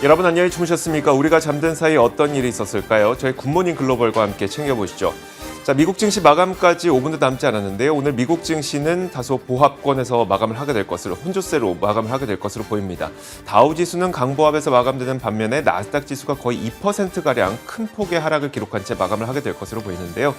여러분 안녕히 주무셨습니까? 우리가 잠든 사이 어떤 일이 있었을까요? 저희 굿모닝 글로벌과 함께 챙겨보시죠. 자, 미국 증시 마감까지 5분도 남지 않았는데요. 오늘 미국 증시는 다소 보합권에서 마감을 하게 될 것으로, 혼조세로 마감을 하게 될 것으로 보입니다. 다우지수는 강보합에서 마감되는 반면에 나스닥 지수가 거의 2%가량 큰 폭의 하락을 기록한 채 마감을 하게 될 것으로 보이는데요.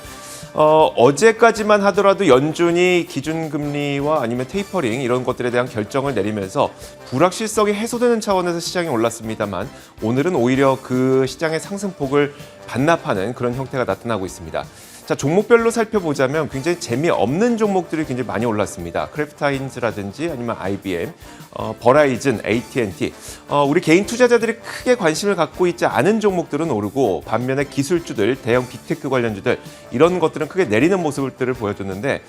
어제까지만 하더라도 연준이 기준금리와 아니면 테이퍼링 이런 것들에 대한 결정을 내리면서 불확실성이 해소되는 차원에서 시장이 올랐습니다만 오늘은 오히려 그 시장의 상승폭을 반납하는 그런 형태가 나타나고 있습니다. 자, 종목별로 살펴보자면 굉장히 재미없는 종목들이 굉장히 많이 올랐습니다. 크래프트하인즈라든지 아니면 IBM, 버라이즌, AT&T. 우리 개인 투자자들이 크게 관심을 갖고 있지 않은 종목들은 오르고 반면에 기술주들, 대형 빅테크 관련주들 이런 것들은 크게 내리는 모습들을 보여줬는데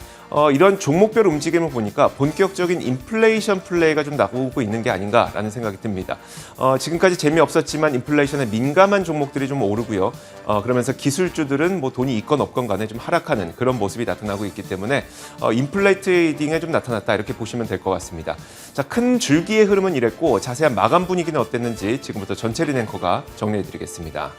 이런 종목별 움직임을 보니까 본격적인 인플레이션 플레이가 좀 나오고 있는 게 아닌가라는 생각이 듭니다. 지금까지 재미없었지만 인플레이션에 민감한 종목들이 좀 오르고요. 그러면서 기술주들은 뭐 돈이 있건 없건 간에 좀 하락하는 그런 모습이 나타나고 있기 때문에 인플레이 트레이딩에 좀 나타났다 이렇게 보시면 될 것 같습니다. 자, 큰 줄기의 흐름은 이랬고 자세한 마감 분위기는 어땠는지 지금부터 전체리 앵커가 정리해드리겠습니다.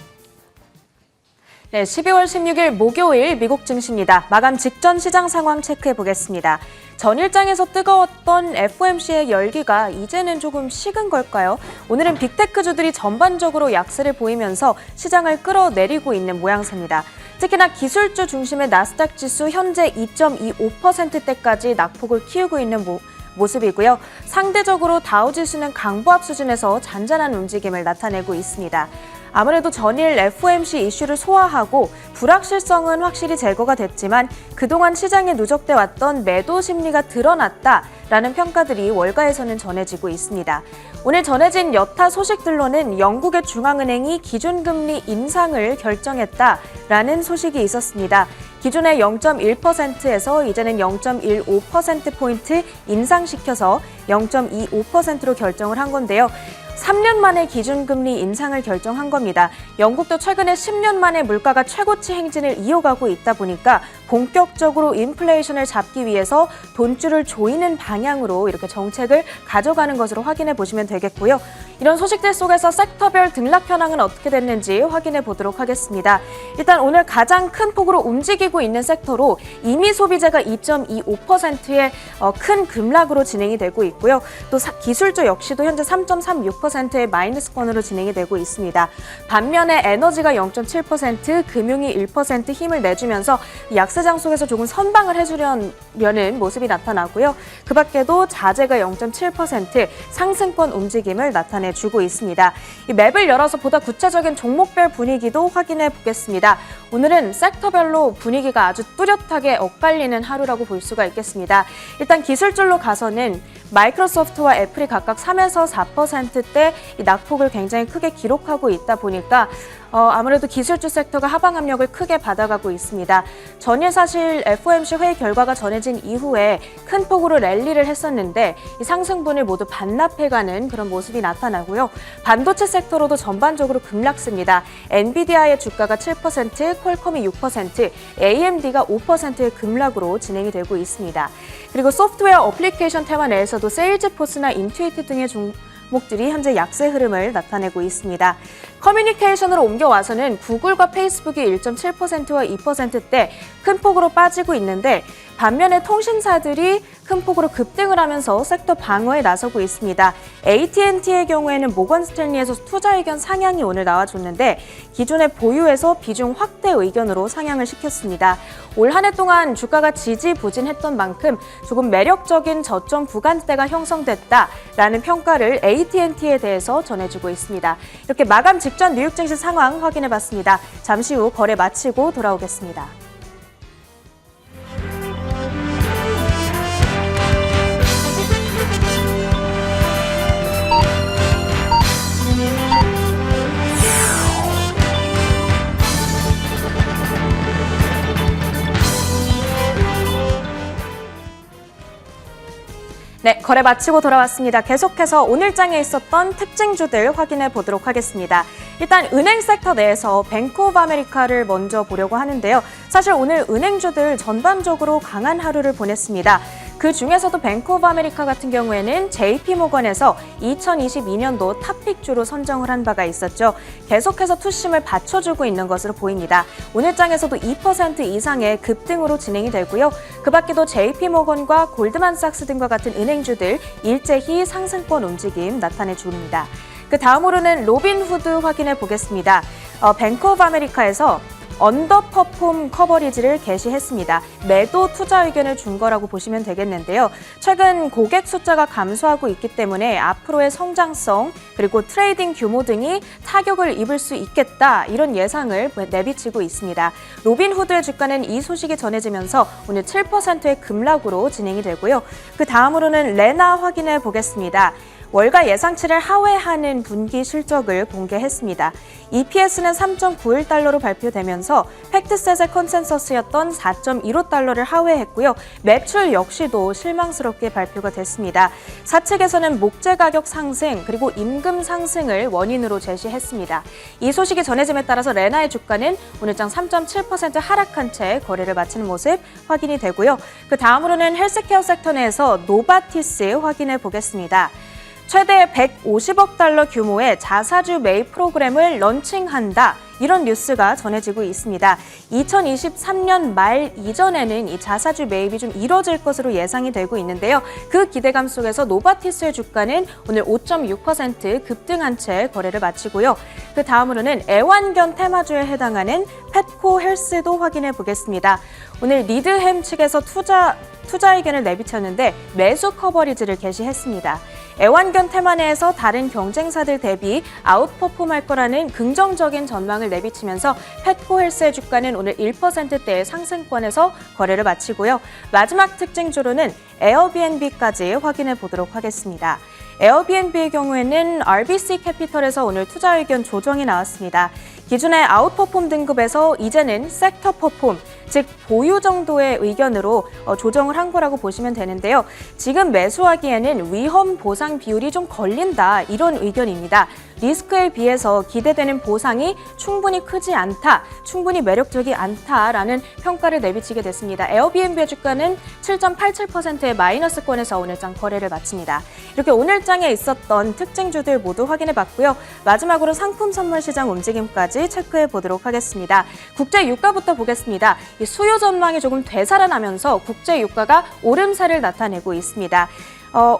네, 12월 16일 목요일 미국 증시입니다. 마감 직전 시장 상황 체크해 보겠습니다. 전일장에서 뜨거웠던 FOMC의 열기가 이제는 조금 식은 걸까요? 오늘은 빅테크주들이 전반적으로 약세를 보이면서 시장을 끌어내리고 있는 모양새입니다. 특히나 기술주 중심의 나스닥 지수 현재 2.25%대까지 낙폭을 키우고 있는 모습이고요. 상대적으로 다우지수는 강보합 수준에서 잔잔한 움직임을 나타내고 있습니다. 아무래도 전일 FOMC 이슈를 소화하고 불확실성은 확실히 제거가 됐지만 그동안 시장에 누적돼 왔던 매도 심리가 드러났다라는 평가들이 월가에서는 전해지고 있습니다. 오늘 전해진 여타 소식들로는 영국의 중앙은행이 기준금리 인상을 결정했다라는 소식이 있었습니다. 기존의 0.1%에서 이제는 0.15%포인트 인상시켜서 0.25%로 결정을 한 건데요. 3년 만에 기준금리 인상을 결정한 겁니다. 영국도 최근에 10년 만에 물가가 최고치 행진을 이어가고 있다 보니까 본격적으로 인플레이션을 잡기 위해서 돈줄을 조이는 방향으로 이렇게 정책을 가져가는 것으로 확인해 보시면 되겠고요. 이런 소식들 속에서 섹터별 등락 현황은 어떻게 됐는지 확인해 보도록 하겠습니다. 일단 오늘 가장 큰 폭으로 움직이고 있는 섹터로 이미 소비재가 2.25%의 큰 급락으로 진행이 되고 있고요. 또 기술주 역시도 현재 3.36%의 마이너스권으로 진행이 되고 있습니다. 반면에 에너지가 0.7%, 금융이 1% 힘을 내주면서 약세장 속에서 조금 선방을 해주려는 모습이 나타나고요. 그 밖에도 자재가 0.7% 상승권 움직임을 나타내주고 있습니다. 이 맵을 열어서 보다 구체적인 종목별 분위기도 확인해 보겠습니다. 오늘은 섹터별로 분위기가 아주 뚜렷하게 엇갈리는 하루라고 볼 수가 있겠습니다. 일단 기술줄로 가서는 마이크로소프트와 애플이 각각 3에서 4%대 이 낙폭을 굉장히 크게 기록하고 있다 보니까 아무래도 기술주 섹터가 하방 압력을 크게 받아가고 있습니다. 전일 사실 FOMC 회의 결과가 전해진 이후에 큰 폭으로 랠리를 했었는데 이 상승분을 모두 반납해가는 그런 모습이 나타나고요. 반도체 섹터로도 전반적으로 급락세입니다. 엔비디아의 주가가 7%, 퀄컴이 6%, AMD가 5%의 급락으로 진행이 되고 있습니다. 그리고 소프트웨어 어플리케이션 테마 내에서도 세일즈포스나 인투이트 등의 종목들이 현재 약세 흐름을 나타내고 있습니다. 커뮤니케이션으로 옮겨와서는 구글과 페이스북이 1.7%와 2%대 큰 폭으로 빠지고 있는데 반면에 통신사들이 큰 폭으로 급등을 하면서 섹터 방어에 나서고 있습니다. AT&T의 경우에는 모건 스탠리에서 투자 의견 상향이 오늘 나와줬는데 기존의 보유에서 비중 확대 의견으로 상향을 시켰습니다. 올 한 해 동안 주가가 지지부진했던 만큼 조금 매력적인 저점 구간대가 형성됐다라는 평가를 AT&T에 대해서 전해주고 있습니다. 이렇게 마감 직전 뉴욕 증시 상황 확인해봤습니다. 잠시 후 거래 마치고 돌아오겠습니다. 네, 거래 마치고 돌아왔습니다. 계속해서 오늘 장에 있었던 특징주들 확인해 보도록 하겠습니다. 일단 은행 섹터 내에서 뱅크 오브 아메리카를 먼저 보려고 하는데요. 사실 오늘 은행주들 전반적으로 강한 하루를 보냈습니다. 그 중에서도 뱅크 오브 아메리카 같은 경우에는 JP모건에서 2022년도 탑픽주로 선정을 한 바가 있었죠. 계속해서 투심을 받쳐주고 있는 것으로 보입니다. 오늘 장에서도 2% 이상의 급등으로 진행이 되고요. 그 밖에도 JP모건과 골드만삭스 등과 같은 은행주들 일제히 상승권 움직임 나타내 줍니다. 그 다음으로는 로빈후드 확인해 보겠습니다. 뱅크 오브 아메리카에서 언더퍼폼 커버리지를 개시했습니다. 매도 투자 의견을 준 거라고 보시면 되겠는데요. 최근 고객 숫자가 감소하고 있기 때문에 앞으로의 성장성 그리고 트레이딩 규모 등이 타격을 입을 수 있겠다 이런 예상을 내비치고 있습니다. 로빈후드의 주가는 이 소식이 전해지면서 오늘 7%의 급락으로 진행이 되고요. 그 다음으로는 레나 확인해 보겠습니다. 월가 예상치를 하회하는 분기 실적을 공개했습니다. EPS는 3.91달러로 발표되면서 팩트셋의 컨센서스였던 4.15달러를 하회했고요. 매출 역시도 실망스럽게 발표가 됐습니다. 사측에서는 목재 가격 상승 그리고 임금 상승을 원인으로 제시했습니다. 이 소식이 전해짐에 따라서 레나의 주가는 오늘장 3.7% 하락한 채 거래를 마치는 모습 확인이 되고요. 그 다음으로는 헬스케어 섹터 내에서 노바티스 확인해 보겠습니다. 최대 150억 달러 규모의 자사주 매입 프로그램을 런칭한다. 이런 뉴스가 전해지고 있습니다. 2023년 말 이전에는 이 자사주 매입이 좀 이뤄질 것으로 예상이 되고 있는데요. 그 기대감 속에서 노바티스의 주가는 오늘 5.6% 급등한 채 거래를 마치고요. 그 다음으로는 애완견 테마주에 해당하는 펫코 헬스도 확인해 보겠습니다. 오늘 리드햄 측에서 투자 의견을 내비쳤는데 매수 커버리지를 개시했습니다. 애완견 테마 내에서 다른 경쟁사들 대비 아웃퍼폼할 거라는 긍정적인 전망을 내비치면서 펫코 헬스의 주가는 오늘 1%대의 상승권에서 거래를 마치고요. 마지막 특징주로는 에어비앤비까지 확인해 보도록 하겠습니다. 에어비앤비의 경우에는 RBC 캐피털에서 오늘 투자 의견 조정이 나왔습니다. 기존의 아웃퍼폼 등급에서 이제는 섹터 퍼폼, 즉 보유 정도의 의견으로 조정을 한 거라고 보시면 되는데요. 지금 매수하기에는 위험 보상 비율이 좀 걸린다 이런 의견입니다. 리스크에 비해서 기대되는 보상이 충분히 크지 않다, 충분히 매력적이 않다라는 평가를 내비치게 됐습니다. 에어비앤비의 주가는 7.87%의 마이너스권에서 오늘장 거래를 마칩니다. 이렇게 오늘장에 있었던 특징주들 모두 확인해 봤고요. 마지막으로 상품 선물 시장 움직임까지 체크해 보도록 하겠습니다. 국제 유가부터 보겠습니다. 이 수요 전망이 조금 되살아나면서 국제 유가가 오름세를 나타내고 있습니다.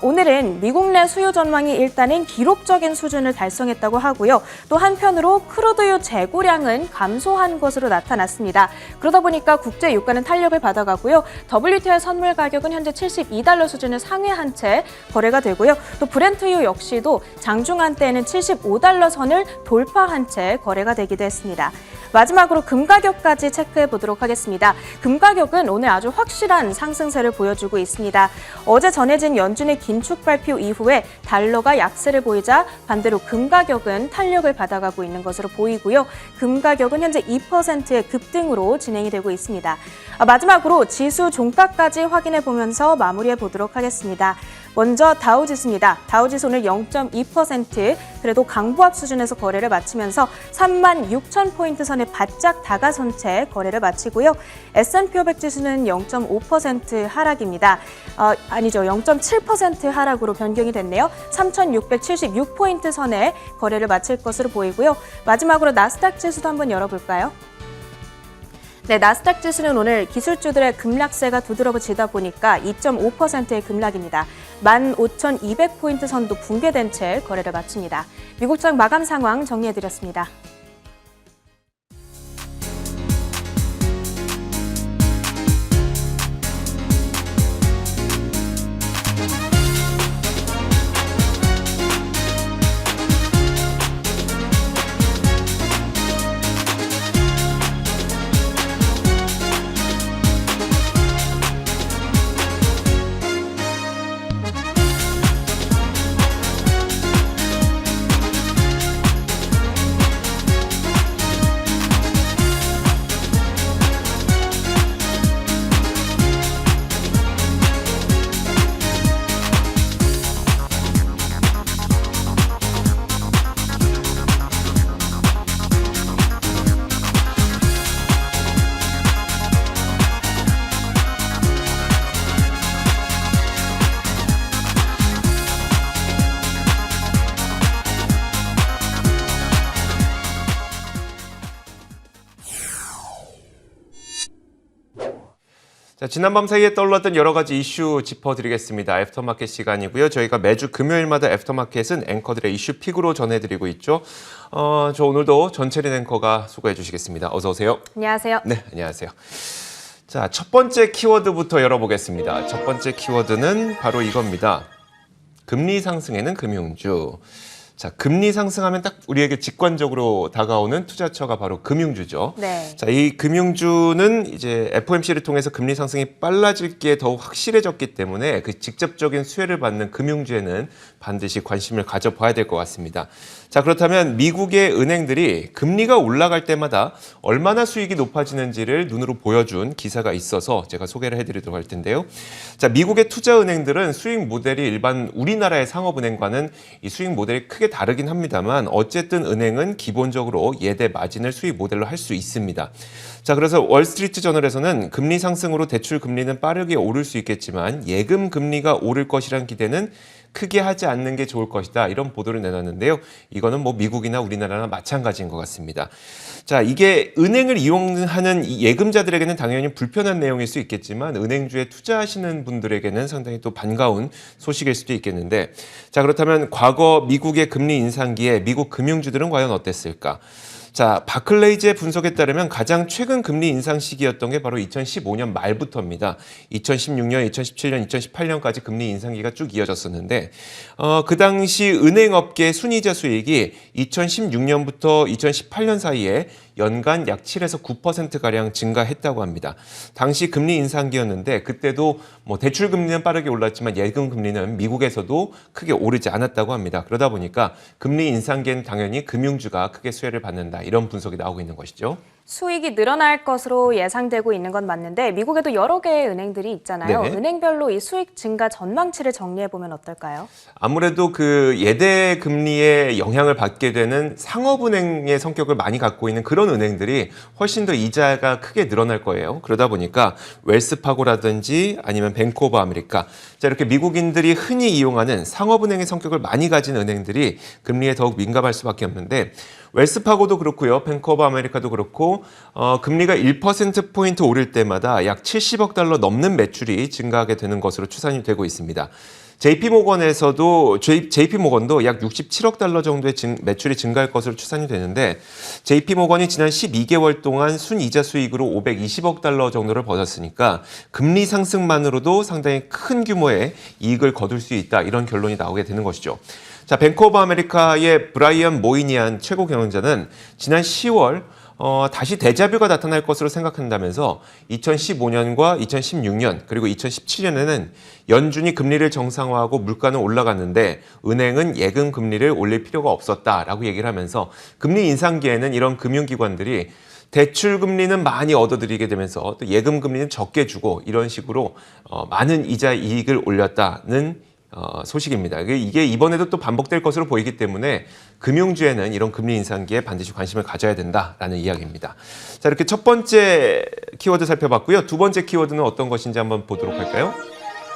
오늘은 미국 내 수요 전망이 일단은 기록적인 수준을 달성했다고 하고요. 또 한편으로 크루드유 재고량은 감소한 것으로 나타났습니다. 그러다 보니까 국제 유가는 탄력을 받아가고요. WTI 선물 가격은 현재 72달러 수준을 상회한 채 거래가 되고요. 또 브렌트유 역시도 장중한 때에는 75달러 선을 돌파한 채 거래가 되기도 했습니다. 마지막으로 금 가격까지 체크해 보도록 하겠습니다. 금 가격은 오늘 아주 확실한 상승세를 보여주고 있습니다. 어제 전해진 연준의 긴축 발표 이후에 달러가 약세를 보이자 반대로 금 가격은 탄력을 받아가고 있는 것으로 보이고요. 금 가격은 현재 2%의 급등으로 진행이 되고 있습니다. 마지막으로 지수 종가까지 확인해 보면서 마무리해 보도록 하겠습니다. 먼저 다우지수입니다. 다우지수 오늘 0.2% 그래도 강보합 수준에서 거래를 마치면서 36,000포인트 선에 바짝 다가선 채 거래를 마치고요. S&P 500 지수는 0.5% 하락입니다. 아니죠. 0.7% 하락으로 변경이 됐네요. 3,676포인트 선에 거래를 마칠 것으로 보이고요. 마지막으로 나스닥 지수도 한번 열어볼까요? 네, 나스닥 지수는 오늘 기술주들의 급락세가 두드러지다 보니까 2.5%의 급락입니다. 15,200포인트 선도 붕괴된 채 거래를 마칩니다. 미국장 마감 상황 정리해드렸습니다. 지난밤 사이에 떠올랐던 여러 가지 이슈 짚어드리겠습니다. 애프터마켓 시간이고요. 저희가 매주 금요일마다 애프터마켓은 앵커들의 이슈 픽으로 전해드리고 있죠. 저 오늘도 전채린 앵커가 수고해 주시겠습니다. 어서 오세요. 안녕하세요. 네, 안녕하세요. 자, 첫 번째 키워드부터 열어보겠습니다. 첫 번째 키워드는 바로 이겁니다. 금리 상승에는 금융주. 자, 금리 상승하면 딱 우리에게 직관적으로 다가오는 투자처가 바로 금융주죠. 네. 자, 이 금융주는 이제 FOMC를 통해서 금리 상승이 빨라질 게 더욱 확실해졌기 때문에 그 직접적인 수혜를 받는 금융주에는 반드시 관심을 가져봐야 될 것 같습니다. 자, 그렇다면 미국의 은행들이 금리가 올라갈 때마다 얼마나 수익이 높아지는지를 눈으로 보여준 기사가 있어서 제가 소개를 해드리도록 할 텐데요. 자, 미국의 투자은행들은 수익 모델이 일반 우리나라의 상업은행과는 이 수익 모델이 크게 다르긴 합니다만 어쨌든 은행은 기본적으로 예대 마진을 수익 모델로 할 수 있습니다. 자, 그래서 월스트리트 저널에서는 금리 상승으로 대출 금리는 빠르게 오를 수 있겠지만 예금 금리가 오를 것이란 기대는 크게 하지 않는 게 좋을 것이다. 이런 보도를 내놨는데요. 이거는 뭐 미국이나 우리나라나 마찬가지인 것 같습니다. 자, 이게 은행을 이용하는 이 예금자들에게는 당연히 불편한 내용일 수 있겠지만 은행주에 투자하시는 분들에게는 상당히 또 반가운 소식일 수도 있겠는데, 자, 그렇다면 과거 미국의 금리 인상기에 미국 금융주들은 과연 어땠을까? 자, 바클레이즈의 분석에 따르면 가장 최근 금리 인상 시기였던 게 바로 2015년 말부터입니다. 2016년, 2017년, 2018년까지 금리 인상기가 쭉 이어졌었는데 그 당시 은행업계 순이자 수익이 2016년부터 2018년 사이에 연간 약 7에서 9%가량 증가했다고 합니다. 당시 금리 인상기였는데 그때도 뭐 대출 금리는 빠르게 올랐지만 예금 금리는 미국에서도 크게 오르지 않았다고 합니다. 그러다 보니까 금리 인상기엔 당연히 금융주가 크게 수혜를 받는다. 이런 분석이 나오고 있는 것이죠. 수익이 늘어날 것으로 예상되고 있는 건 맞는데 미국에도 여러 개의 은행들이 있잖아요. 네. 은행별로 이 수익 증가 전망치를 정리해보면 어떨까요? 아무래도 그 예대 금리에 영향을 받게 되는 상업은행의 성격을 많이 갖고 있는 그런 은행들이 훨씬 더 이자가 크게 늘어날 거예요. 그러다 보니까 웰스파고라든지 아니면 뱅크 오브 아메리카, 자, 이렇게 미국인들이 흔히 이용하는 상업은행의 성격을 많이 가진 은행들이 금리에 더욱 민감할 수밖에 없는데 웰스파고도 그렇고요. 뱅크 오브 아메리카도 그렇고 금리가 1%포인트 오를 때마다 약 70억 달러 넘는 매출이 증가하게 되는 것으로 추산이 되고 있습니다. JP모건도 약 67억 달러 정도의 매출이 증가할 것으로 추산이 되는데 JP모건이 지난 12개월 동안 순이자 수익으로 520억 달러 정도를 벌었으니까 금리 상승만으로도 상당히 큰 규모의 이익을 거둘 수 있다. 이런 결론이 나오게 되는 것이죠. 자, 뱅크 오브 아메리카의 브라이언 모이니안 최고 경영자는 지난 10월 다시 데자뷰가 나타날 것으로 생각한다면서 2015년과 2016년 그리고 2017년에는 연준이 금리를 정상화하고 물가는 올라갔는데 은행은 예금 금리를 올릴 필요가 없었다라고 얘기를 하면서 금리 인상기에는 이런 금융기관들이 대출 금리는 많이 얻어들이게 되면서 또 예금 금리는 적게 주고 이런 식으로 많은 이자 이익을 올렸다는 소식입니다. 이게 이번에도 또 반복될 것으로 보이기 때문에 금융주에는 이런 금리 인상기에 반드시 관심을 가져야 된다라는 이야기입니다. 자, 이렇게 첫 번째 키워드 살펴봤고요. 두 번째 키워드는 어떤 것인지 한번 보도록 할까요?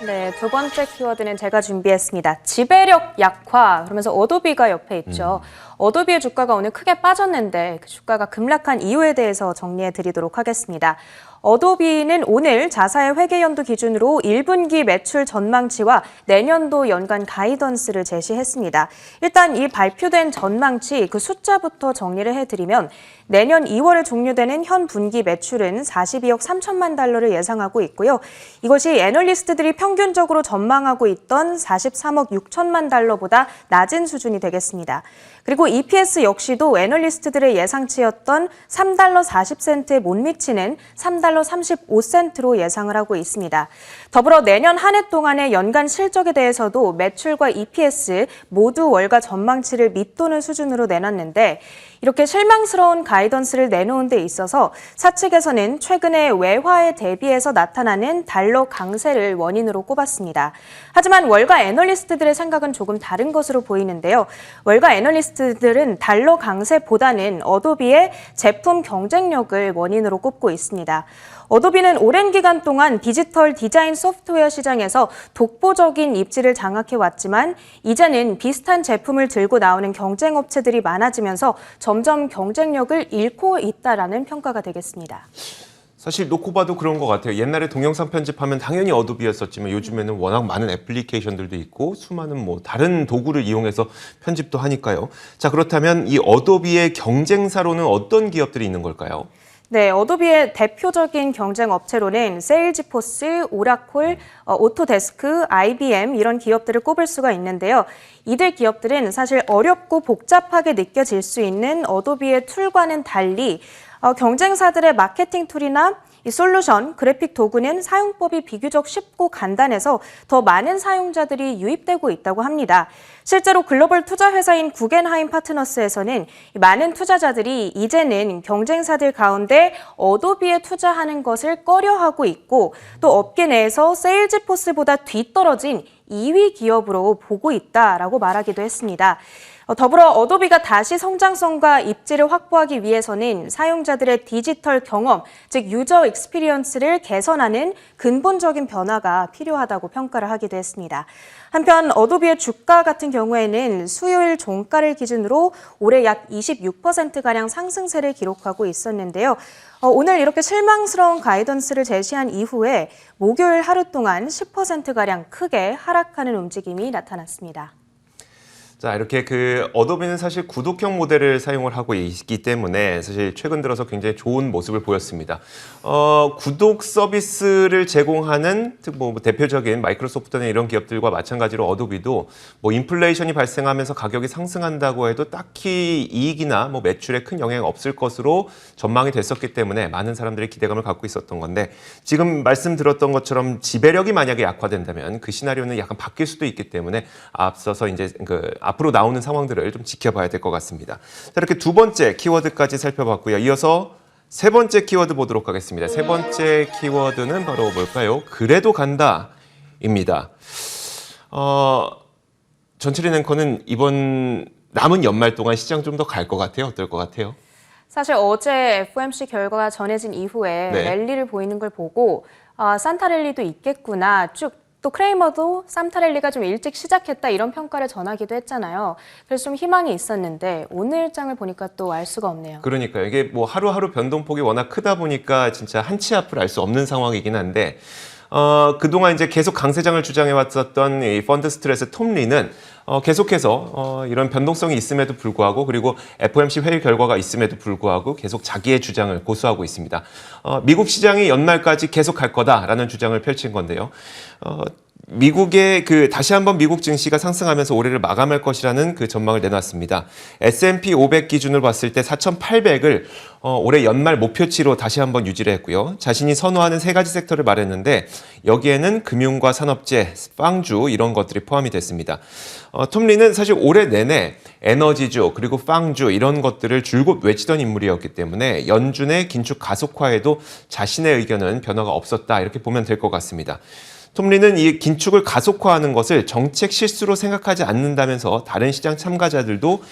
네, 두 번째 키워드는 제가 준비했습니다. 지배력 약화, 그러면서 어도비가 옆에 있죠. 어도비의 주가가 오늘 크게 빠졌는데 그 주가가 급락한 이유에 대해서 정리해 드리도록 하겠습니다. 어도비는 오늘 자사의 회계연도 기준으로 1분기 매출 전망치와 내년도 연간 가이던스를 제시했습니다. 일단 이 발표된 전망치 그 숫자부터 정리를 해드리면 내년 2월에 종료되는 현 분기 매출은 42억 3천만 달러를 예상하고 있고요. 이것이 애널리스트들이 평균적으로 전망하고 있던 43억 6천만 달러보다 낮은 수준이 되겠습니다. 그리고 EPS 역시도 애널리스트들의 예상치였던 3달러 40센트에 못 미치는 3달러 35센트로 예상을 하고 있습니다. 더불어 내년 한 해 동안의 연간 실적에 대해서도 매출과 EPS 모두 월가 전망치를 밑도는 수준으로 내놨는데 이렇게 실망스러운 가이던스를 내놓은 데 있어서 사측에서는 최근에 외화에 대비해서 나타나는 달러 강세를 원인으로 꼽았습니다. 하지만 월가 애널리스트들의 생각은 조금 다른 것으로 보이는데요. 월가 애널리스트들은 달러 강세보다는 어도비의 제품 경쟁력을 원인으로 꼽고 있습니다. 어도비는 오랜 기간 동안 디지털 디자인 소프트웨어 시장에서 독보적인 입지를 장악해왔지만 이제는 비슷한 제품을 들고 나오는 경쟁업체들이 많아지면서 점점 경쟁력을 잃고 있다라는 평가가 되겠습니다. 사실 놓고 봐도 그런 것 같아요. 옛날에 동영상 편집하면 당연히 어도비였었지만 요즘에는 워낙 많은 애플리케이션들도 있고 수많은 뭐 다른 도구를 이용해서 편집도 하니까요. 자, 그렇다면 이 어도비의 경쟁사로는 어떤 기업들이 있는 걸까요? 네, 어도비의 대표적인 경쟁 업체로는 세일즈포스, 오라클, 오토데스크, IBM 이런 기업들을 꼽을 수가 있는데요. 이들 기업들은 사실 어렵고 복잡하게 느껴질 수 있는 어도비의 툴과는 달리 경쟁사들의 마케팅 툴이나 이 솔루션, 그래픽 도구는 사용법이 비교적 쉽고 간단해서 더 많은 사용자들이 유입되고 있다고 합니다. 실제로 글로벌 투자 회사인 구겐하임 파트너스에서는 많은 투자자들이 이제는 경쟁사들 가운데 어도비에 투자하는 것을 꺼려하고 있고 또 업계 내에서 세일즈포스보다 뒤떨어진 2위 기업으로 보고 있다라고 말하기도 했습니다. 더불어 어도비가 다시 성장성과 입지를 확보하기 위해서는 사용자들의 디지털 경험, 즉 유저 익스피리언스를 개선하는 근본적인 변화가 필요하다고 평가를 하기도 했습니다. 한편 어도비의 주가 같은 경우에는 수요일 종가를 기준으로 올해 약 26%가량 상승세를 기록하고 있었는데요. 오늘 이렇게 실망스러운 가이던스를 제시한 이후에 목요일 하루 동안 10%가량 크게 하락하는 움직임이 나타났습니다. 자, 이렇게 어도비는 사실 구독형 모델을 사용을 하고 있기 때문에 사실 최근 들어서 굉장히 좋은 모습을 보였습니다. 구독 서비스를 제공하는 뭐 대표적인 마이크로소프트나 이런 기업들과 마찬가지로 어도비도 뭐 인플레이션이 발생하면서 가격이 상승한다고 해도 딱히 이익이나 뭐 매출에 큰 영향이 없을 것으로 전망이 됐었기 때문에 많은 사람들이 기대감을 갖고 있었던 건데 지금 말씀드렸던 것처럼 지배력이 만약에 약화된다면 그 시나리오는 약간 바뀔 수도 있기 때문에 앞서서 이제 앞으로 나오는 상황들을 좀 지켜봐야 될 것 같습니다. 자, 이렇게 두 번째 키워드까지 살펴봤고요. 이어서 세 번째 키워드 보도록 하겠습니다. 세 번째 키워드는 바로 뭘까요? 그래도 간다입니다. 전철인 앵커는 이번 남은 연말 동안 시장 좀 더 갈 것 같아요? 어떨 것 같아요? 사실 어제 FOMC 결과가 전해진 이후에 네. 랠리를 보이는 걸 보고 산타 랠리도 있겠구나 쭉 또 크레이머도 산타 랠리가 좀 일찍 시작했다 이런 평가를 전하기도 했잖아요. 그래서 좀 희망이 있었는데 오늘 장을 보니까 또 알 수가 없네요. 그러니까요. 이게 뭐 하루하루 변동폭이 워낙 크다 보니까 진짜 한 치 앞을 알 수 없는 상황이긴 한데 그동안 이제 계속 강세장을 주장해 왔었던 이 펀드 스트레스 톰 리는 계속해서 이런 변동성이 있음에도 불구하고 그리고 FOMC 회의 결과가 있음에도 불구하고 계속 자기의 주장을 고수하고 있습니다. 미국 시장이 연말까지 계속 갈 거다라는 주장을 펼친 건데요. 미국의 다시 한번 미국 증시가 상승하면서 올해를 마감할 것이라는 그 전망을 내놨습니다. S&P 500 기준으로 봤을 때 4,800을 올해 연말 목표치로 다시 한번 유지를 했고요. 자신이 선호하는 세 가지 섹터를 말했는데 여기에는 금융과 산업재, 빵주 이런 것들이 포함이 됐습니다. 톰 리는 사실 올해 내내 에너지주 그리고 빵주 이런 것들을 줄곧 외치던 인물이었기 때문에 연준의 긴축 가속화에도 자신의 의견은 변화가 없었다 이렇게 보면 될 것 같습니다. 톰 리는 이 긴축을 가속화하는 것을 정책 실수로 생각하지 않는다면서 다른 시장 참가자들도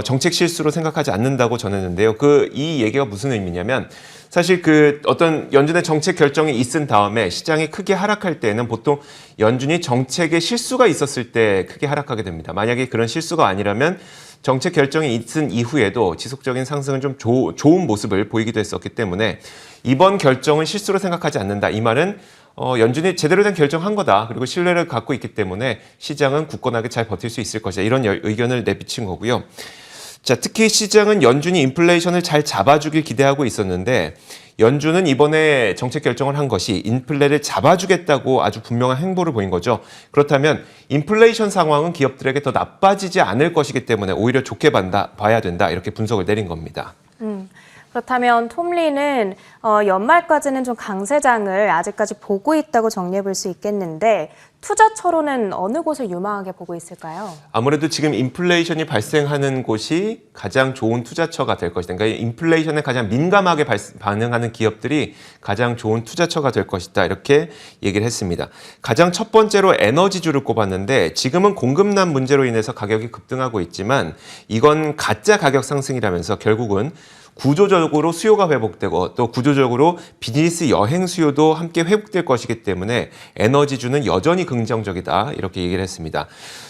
정책 실수로 생각하지 않는다고 전했는데요. 이 얘기가 무슨 의미냐면 사실 어떤 연준의 정책 결정이 있은 다음에 시장이 크게 하락할 때는 보통 연준이 정책에 실수가 있었을 때 크게 하락하게 됩니다. 만약에 그런 실수가 아니라면 정책 결정이 있은 이후에도 지속적인 상승은 좀 좋은 모습을 보이기도 했었기 때문에 이번 결정은 실수로 생각하지 않는다. 이 말은 연준이 제대로 된 결정한 거다. 그리고 신뢰를 갖고 있기 때문에 시장은 굳건하게 잘 버틸 수 있을 것이다. 이런 의견을 내비친 거고요. 자, 특히 시장은 연준이 인플레이션을 잘 잡아주길 기대하고 있었는데 연준은 이번에 정책 결정을 한 것이 인플레를 잡아주겠다고 아주 분명한 행보를 보인 거죠. 그렇다면 인플레이션 상황은 기업들에게 더 나빠지지 않을 것이기 때문에 오히려 좋게 봐야 된다. 이렇게 분석을 내린 겁니다. 그렇다면 톰 리는 연말까지는 좀 강세장을 아직까지 보고 있다고 정리해 볼 수 있겠는데 투자처로는 어느 곳을 유망하게 보고 있을까요? 아무래도 지금 인플레이션이 발생하는 곳이 가장 좋은 투자처가 될 것이다. 그러니까 인플레이션에 가장 민감하게 반응하는 기업들이 가장 좋은 투자처가 될 것이다. 이렇게 얘기를 했습니다. 가장 첫 번째로 에너지주를 꼽았는데 지금은 공급난 문제로 인해서 가격이 급등하고 있지만 이건 가짜 가격 상승이라면서 결국은 구조적으로 수요가 회복되고 또 구조적으로 비즈니스 여행 수요도 함께 회복될 것이기 때문에 에너지주는 여전히 긍정적이다 이렇게 얘기를 했습니다.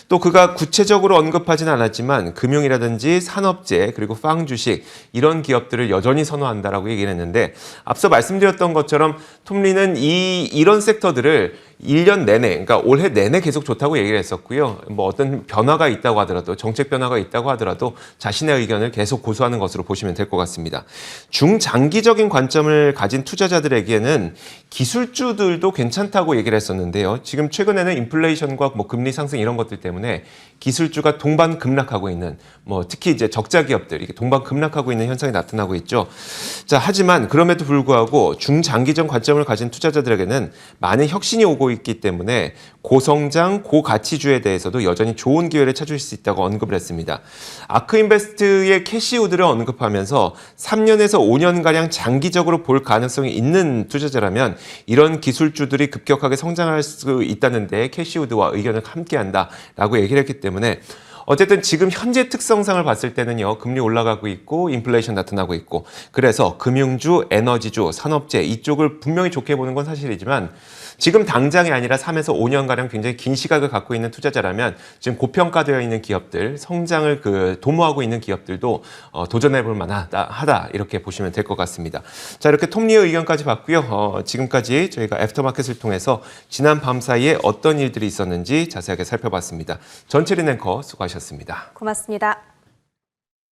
또 그가 구체적으로 언급하지는 않았지만 금융이라든지 산업재 그리고 빵 주식 이런 기업들을 여전히 선호한다라고 얘기를 했는데 앞서 말씀드렸던 것처럼 톰리는 이런 섹터들을 1년 내내, 그러니까 올해 내내 계속 좋다고 얘기를 했었고요. 뭐 어떤 변화가 있다고 하더라도, 정책 변화가 있다고 하더라도 자신의 의견을 계속 고수하는 것으로 보시면 될 것 같습니다. 중장기적인 관점을 가진 투자자들에게는 기술주들도 괜찮다고 얘기를 했었는데요. 지금 최근에는 인플레이션과 뭐 금리 상승 이런 것들 때문에 기술주가 동반 급락하고 있는, 뭐 특히 이제 적자 기업들, 이게 동반 급락하고 있는 현상이 나타나고 있죠. 자, 하지만 그럼에도 불구하고 중장기적 관점을 가진 투자자들에게는 많은 혁신이 오고 있기 때문에 고성장, 고가치주에 대해서도 여전히 좋은 기회를 찾을 수 있다고 언급을 했습니다. 아크인베스트의 캐시우드를 언급하면서 3년에서 5년가량 장기적으로 볼 가능성이 있는 투자자라면 이런 기술주들이 급격하게 성장할 수 있다는 데 캐시우드와 의견을 함께한다라고 얘기를 했기 때문에 어쨌든 지금 현재 특성상을 봤을 때는요, 금리 올라가고 있고 인플레이션 나타나고 있고 그래서 금융주, 에너지주, 산업재 이쪽을 분명히 좋게 보는 건 사실이지만 지금 당장이 아니라 3에서 5년가량 굉장히 긴 시각을 갖고 있는 투자자라면 지금 고평가되어 있는 기업들, 성장을 도모하고 있는 기업들도 도전해 볼 만하다 이렇게 보시면 될 것 같습니다. 자, 이렇게 톱니의 의견까지 봤고요. 지금까지 저희가 애프터마켓을 통해서 지난 밤 사이에 어떤 일들이 있었는지 자세하게 살펴봤습니다. 전철인 앵커 수고하셨습니다. 고맙습니다.